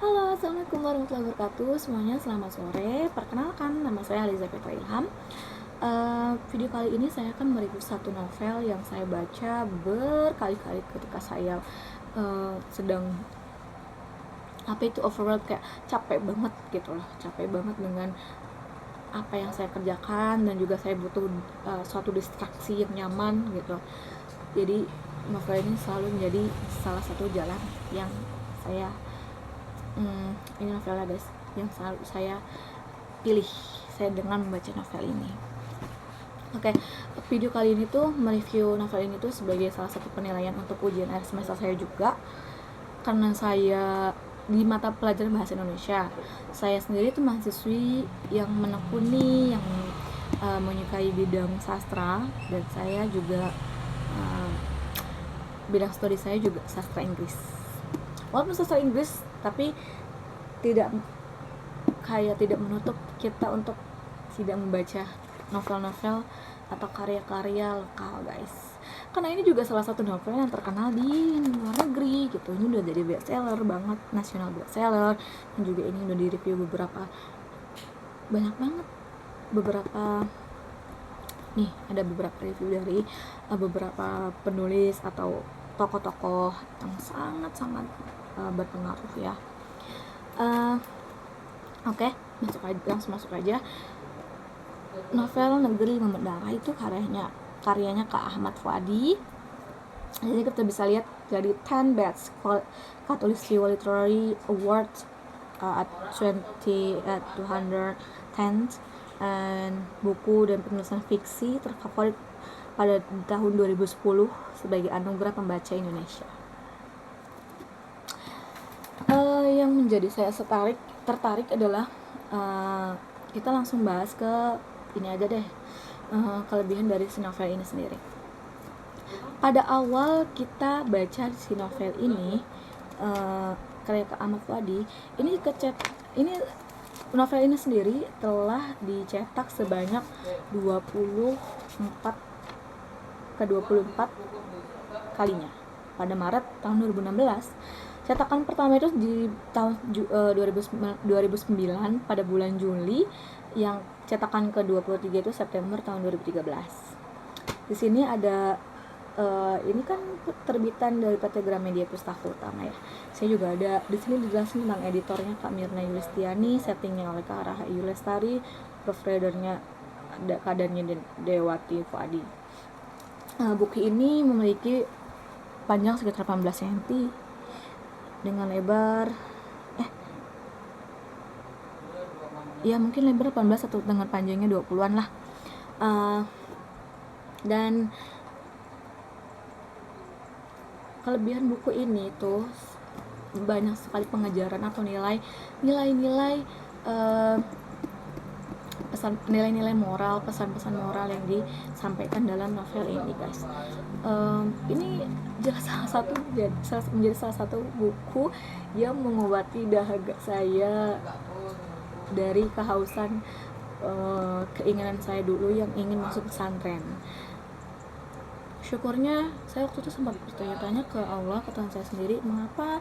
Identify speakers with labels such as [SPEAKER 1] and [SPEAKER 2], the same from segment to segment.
[SPEAKER 1] Halo, assalamualaikum warahmatullahi wabarakatuh. Semuanya selamat sore. Perkenalkan, nama saya Aliza Petra Ilham. Video kali ini saya akan mereview satu novel yang saya baca berkali-kali ketika saya sedang overwhelmed, kayak capek banget gitu loh, capek banget dengan apa yang saya kerjakan, dan juga saya butuh suatu distraksi yang nyaman gitu. Jadi novel ini selalu menjadi salah satu jalan yang saya ini novelnya guys, yang selalu saya pilih saya dengan membaca novel ini. Oke, video kali ini tuh mereview novel ini tuh sebagai salah satu penilaian untuk ujian akhir semester saya juga, karena saya di mata pelajaran bahasa Indonesia. Saya sendiri tuh mahasiswi yang menekuni, yang menyukai bidang sastra, dan saya juga bidang studi saya juga sastra Inggris. Walaupun sastra Inggris, tapi tidak menutup kita untuk tidak membaca novel-novel atau karya-karya lokal guys, karena ini juga salah satu novel yang terkenal di luar negeri gitu. Ini udah jadi bestseller banget, nasional bestseller, dan juga ini udah direview banyak banget. Nih ada beberapa review dari beberapa penulis atau tokoh-tokoh yang sangat-sangat berpengaruh ya. Oke, langsung masuk aja. Novel Negeri Memedara itu karyanya Kak Ahmad Fuadi. Jadi kita bisa lihat dari 10 Best Katulistiwa Literary Award at 210, dan buku dan penulisan fiksi terfavorit pada tahun 2010 sebagai anugerah pembaca Indonesia. Yang menjadi saya tertarik adalah kita langsung bahas ke ini aja deh, kelebihan dari si novel ini sendiri. Pada awal kita baca si novel ini, karya Kak Ahmad Fuadi, ini novel ini sendiri telah dicetak sebanyak 24 kalinya pada Maret tahun 2016. Cetakan pertama itu di tahun 2009 pada bulan Juli, yang cetakan ke-23 itu September tahun 2013. Di sini ada ini kan terbitan dari PT Gramedia Pustaka Utama ya. Saya juga ada di sini dijelasin tentang editornya Kak Mirna Yulistiani, settingnya oleh Kak Rahayu Lestari, proofreadernya Kak Daniel Dewati Fuadi. Buku ini memiliki panjang sekitar 18 cm dengan lebar mungkin lebar 18 atau dengan panjangnya 20-an lah. Dan kelebihan buku ini tuh banyak sekali pengajaran atau nilai-nilai nilai-nilai moral, pesan-pesan moral yang disampaikan dalam novel ini guys. Ini menjadi salah satu buku yang mengobati dahaga saya dari kehausan keinginan saya dulu yang ingin masuk pesantren. Syukurnya saya waktu itu sempat bertanya-tanya ke Allah, ke Tuhan saya sendiri, mengapa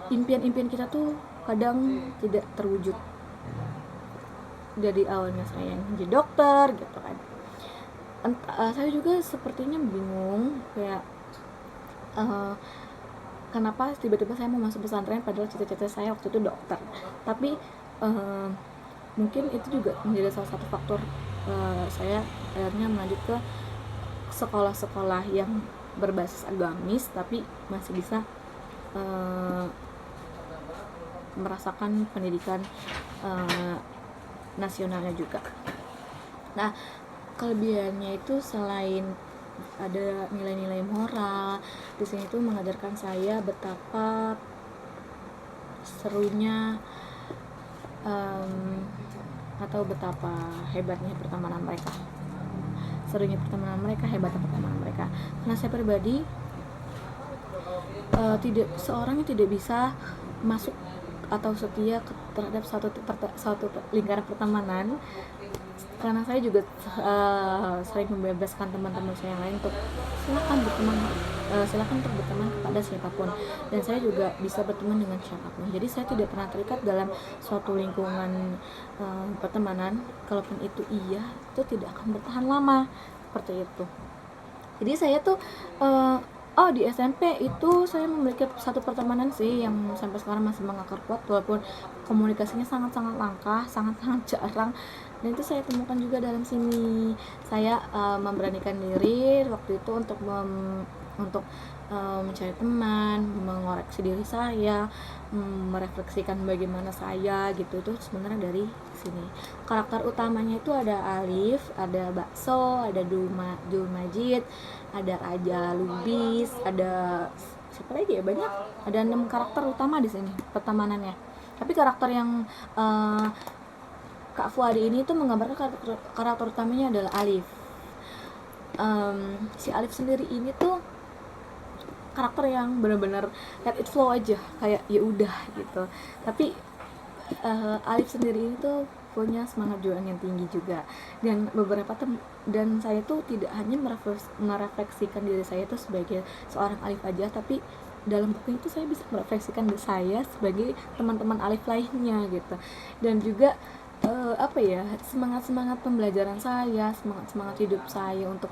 [SPEAKER 1] impian-impian kita tuh kadang tidak terwujud. Jadi awalnya saya ingin jadi dokter gitu kan. Saya juga sepertinya bingung, kayak kenapa tiba-tiba saya mau masuk pesantren padahal cita-cita saya waktu itu dokter. Tapi mungkin itu juga menjadi salah satu faktor saya akhirnya melanjut ke sekolah-sekolah yang berbasis agamis, tapi masih bisa merasakan pendidikan nasionalnya juga. Nah, kelebihannya itu selain ada nilai-nilai moral, di sini tuh mengajarkan saya betapa serunya atau betapa hebatnya pertemanan mereka. Hebatnya pertemanan mereka. Karena saya pribadi seorang yang tidak bisa masuk atau setia terhadap suatu lingkaran pertemanan karena saya juga sering membebaskan teman-teman saya yang lain untuk silakan untuk berteman kepada siapapun, dan saya juga bisa berteman dengan siapapun. Jadi saya tidak pernah terikat dalam suatu lingkungan pertemanan. Kalaupun itu itu tidak akan bertahan lama, seperti itu. Jadi saya tuh di SMP itu saya memiliki satu pertemanan sih yang sampai sekarang masih mengakar kuat, walaupun komunikasinya sangat-sangat langka, sangat-sangat jarang. Dan itu saya temukan juga dalam sini. Saya memberanikan diri waktu itu untuk mencari teman, mengoreksi diri saya, merefleksikan bagaimana saya gitu. Itu sebenarnya dari sini. Karakter utamanya itu ada Alif, ada Bakso, ada Dul Majid, ada Raja Lubis, ada siapa lagi ya, banyak. Ada 6 karakter utama di sini pertemanannya. Tapi karakter yang Kak Fuadi ini tuh menggambarkan karakter utamanya adalah Alif. Si Alif sendiri ini tuh karakter yang benar-benar let it flow aja, kayak ya udah gitu. Tapi Alif sendiri itu punya semangat juang yang tinggi juga, dan dan saya tuh tidak hanya merefleksikan diri saya itu sebagai seorang Alif aja, tapi dalam buku itu saya bisa merefleksikan diri saya sebagai teman-teman Alif lainnya gitu. Dan juga semangat pembelajaran saya, semangat hidup saya untuk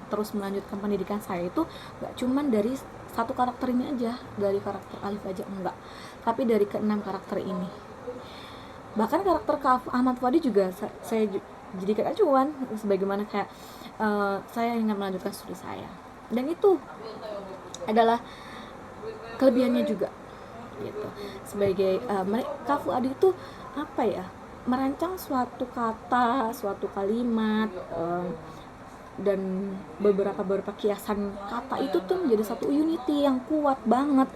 [SPEAKER 1] terus melanjutkan pendidikan saya itu gak cuman dari satu karakter ini aja, dari karakter Alif aja, enggak, tapi dari ke-6 karakter ini. Bahkan karakter Ahmad Fuadi juga saya jadikan acuan, sebagaimana kayak saya ingin melanjutkan studi saya, dan itu adalah kelebihannya juga gitu. Sebagai Kak Fuadi itu merancang suatu kata, suatu kalimat, dan beberapa kiasan kata itu tuh menjadi satu unity yang kuat banget.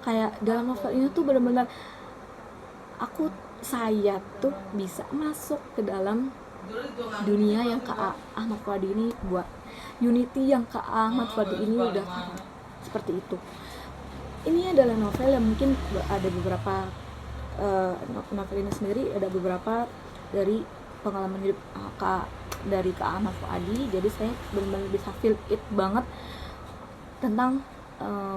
[SPEAKER 1] Kayak dalam novel ini tuh benar-benar saya tuh bisa masuk ke dalam dunia yang Kak Ahmad Fuadi ini buat, unity yang Kak Ahmad Fuadi ini udah seperti itu. Ini adalah novel yang mungkin ada beberapa novel ini sendiri ada beberapa dari pengalaman hidup dari Kak Ahmad Fuadi. Jadi saya benar-benar bisa feel it banget tentang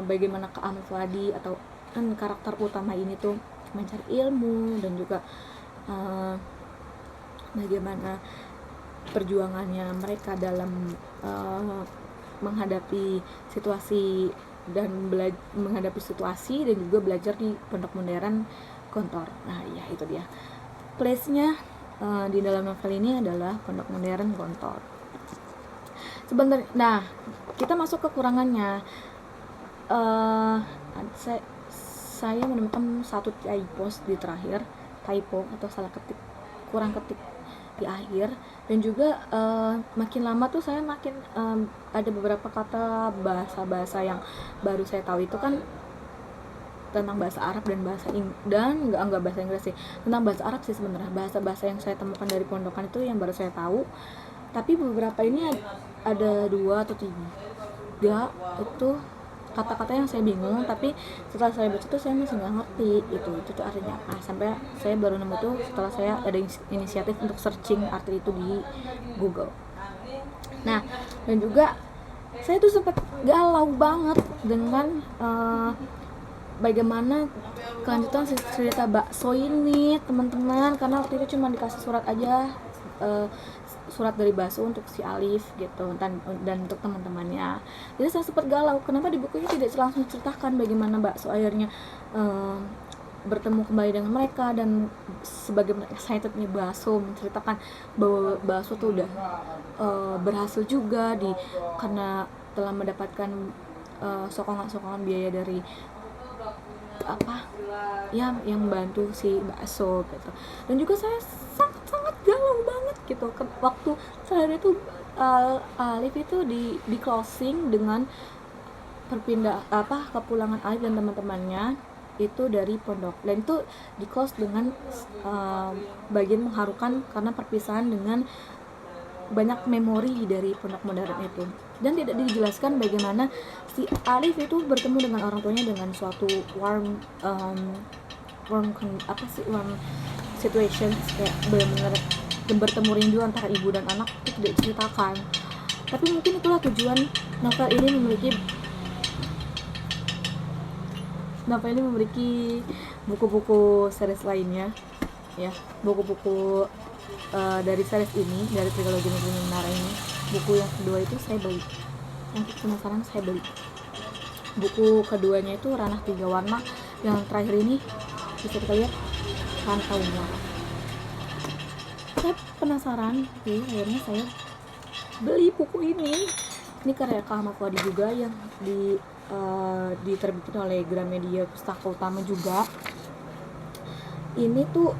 [SPEAKER 1] bagaimana Kak Ahmad Fuadi atau karakter utama ini tuh mencari ilmu, dan juga bagaimana perjuangannya mereka dalam menghadapi situasi dan juga belajar di Pondok Modern Gontor. Nah ya itu dia place-nya di dalam novel ini adalah Pondok Modern Gontor. Sebenarnya, nah kita masuk kekurangannya. Saya menemukan satu typo atau salah ketik, kurang ketik di akhir, dan juga makin lama tuh saya makin ada beberapa kata bahasa yang baru saya tahu itu kan tentang bahasa Arab dan enggak bahasa Inggris sih, tentang bahasa Arab sih sebenarnya. Bahasa yang saya temukan dari pondokan itu yang baru saya tahu, tapi beberapa ini ada 2 atau 3 itu kata-kata yang saya bingung, tapi setelah saya baca tuh saya masih nggak ngerti itu tuh artinya apa, sampai saya baru nemu tuh setelah saya ada inisiatif untuk searching arti itu di Google. Nah, dan juga saya tuh sempat galau banget dengan bagaimana kelanjutan cerita Bakso ini, teman-teman, karena waktu itu cuma dikasih surat aja, surat dari Bakso untuk si Alif gitu, dan untuk teman-temannya. Jadi saya sempat galau, kenapa di bukunya tidak langsung diceritakan bagaimana Bakso akhirnya bertemu kembali dengan mereka, dan sebagaimana excitednya Bakso menceritakan bahwa Bakso tuh udah berhasil juga karena telah mendapatkan sokongan biaya dari yang membantu si Bakso gitu. Dan juga saya sangat galau banget gitu waktu saya itu Alif itu di closing dengan kepulangan Alif dan teman-temannya itu dari pondok, dan itu di close dengan bagian mengharukan karena perpisahan dengan banyak memori dari Pondok Modern itu, dan tidak dijelaskan bagaimana si Alif itu bertemu dengan orang tuanya dengan suatu warm situation, kayak benar-benar dan bertemu rindu antara ibu dan anak itu tidak diceritakan. Tapi mungkin itulah tujuan novel ini memiliki buku-buku series lainnya ya, buku-buku dari series ini, dari trilogi Negeri Menara ini. Buku yang kedua itu saya beli, yang penasaran saya beli. Buku keduanya itu Ranah Tiga Warna, yang terakhir ini bisa kita lihat Rantau Muara. Saya penasaran, jadi akhirnya saya beli buku ini. Ini karya Kak Ahmad Fuadi juga, yang diterbitkan oleh Gramedia Pustaka Utama juga. Ini tuh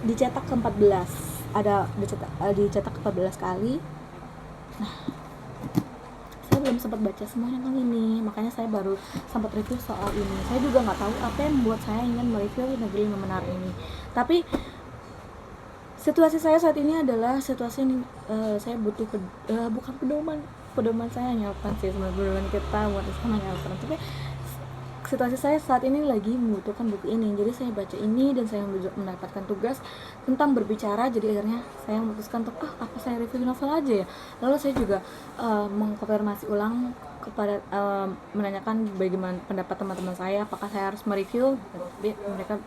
[SPEAKER 1] dicetak ke-14, dicetak ke-14 kali. Nah, saya belum sempat baca semuanya tentang ini, makanya saya baru sempat review soal ini. Saya juga nggak tahu apa yang membuat saya ingin mereview Negeri Menara ini. Tapi situasi saya saat ini adalah situasi yang saya butuh bukan pedoman saya nyelpan sih, sebenarnya pedoman kita buat sama nyelpan. Tapi situasi saya saat ini lagi membutuhkan buku ini, jadi saya baca ini dan saya mendapatkan tugas tentang berbicara. Jadi akhirnya saya memutuskan untuk apa saya review novel aja ya. Lalu saya juga mengkonfirmasi ulang kepada menanyakan bagaimana pendapat teman-teman saya, apakah saya harus mereview. Jadi mereka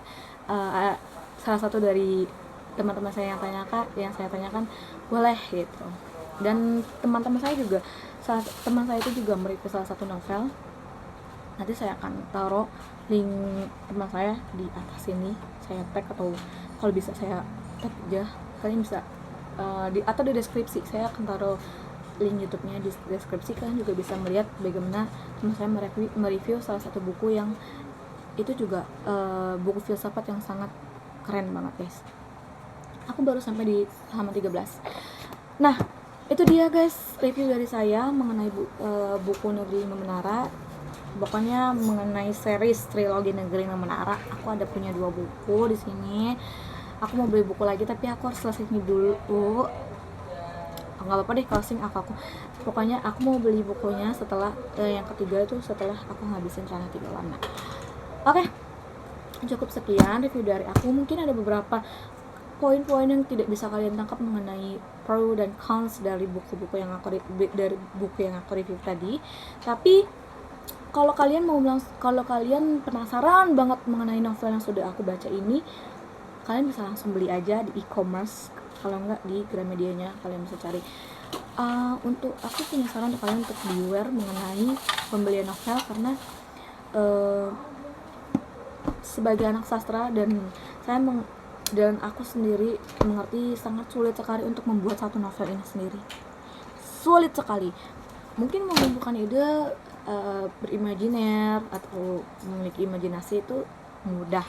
[SPEAKER 1] salah satu dari teman-teman saya yang saya tanyakan boleh gitu. Dan teman saya itu juga mereview salah satu novel. Nanti saya akan taruh link teman saya di atas sini, saya tag, atau kalau bisa saya tag aja, kalian bisa atau di deskripsi saya akan taruh link YouTube-nya di deskripsi. Kalian juga bisa melihat bagaimana teman saya mereview salah satu buku yang itu juga buku filsafat yang sangat keren banget guys. Aku baru sampai di halaman 13. Nah, itu dia guys review dari saya mengenai buku Negeri Menara. Pokoknya mengenai series trilogi Negeri Menara. Aku ada punya 2 buku di sini. Aku mau beli buku lagi, tapi aku harus selesai ini dulu. Nggak apa-apa deh closing aku. Pokoknya aku mau beli bukunya setelah yang ketiga itu, setelah aku ngabisin Ranah Tiga Warna. Oke, cukup sekian review dari aku. Mungkin ada beberapa poin-poin yang tidak bisa kalian tangkap mengenai pro dan cons dari buku-buku yang aku review tadi. Tapi kalau kalian penasaran banget mengenai novel yang sudah aku baca ini, kalian bisa langsung beli aja di e-commerce. Kalau enggak di Gramedia-nya kalian bisa cari. Untuk aku punya saran untuk kalian untuk beware mengenai pembelian novel, karena sebagai anak sastra dan aku sendiri mengerti sangat sulit sekali untuk membuat satu novel ini sendiri. Sulit sekali. Mungkin mengumpulkan ide, berimajiner atau memiliki imajinasi itu mudah,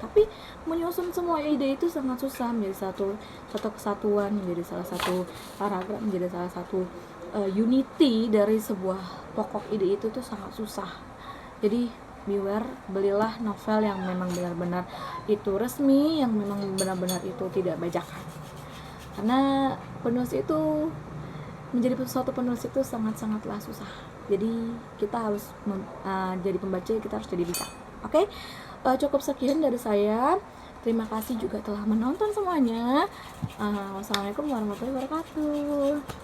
[SPEAKER 1] tapi menyusun semua ide itu sangat susah, menjadi satu kesatuan, menjadi salah satu paragraf, menjadi salah satu unity dari sebuah pokok ide itu tuh sangat susah. Jadi beware, belilah novel yang memang benar-benar itu resmi, yang memang benar-benar itu tidak bajakan, karena penulis itu menjadi suatu penulis itu sangat-sangatlah susah. Jadi kita harus jadi pembaca, kita harus jadi bijak. Oke? Cukup sekian dari saya. Terima kasih juga telah menonton semuanya. Wassalamualaikum warahmatullahi wabarakatuh.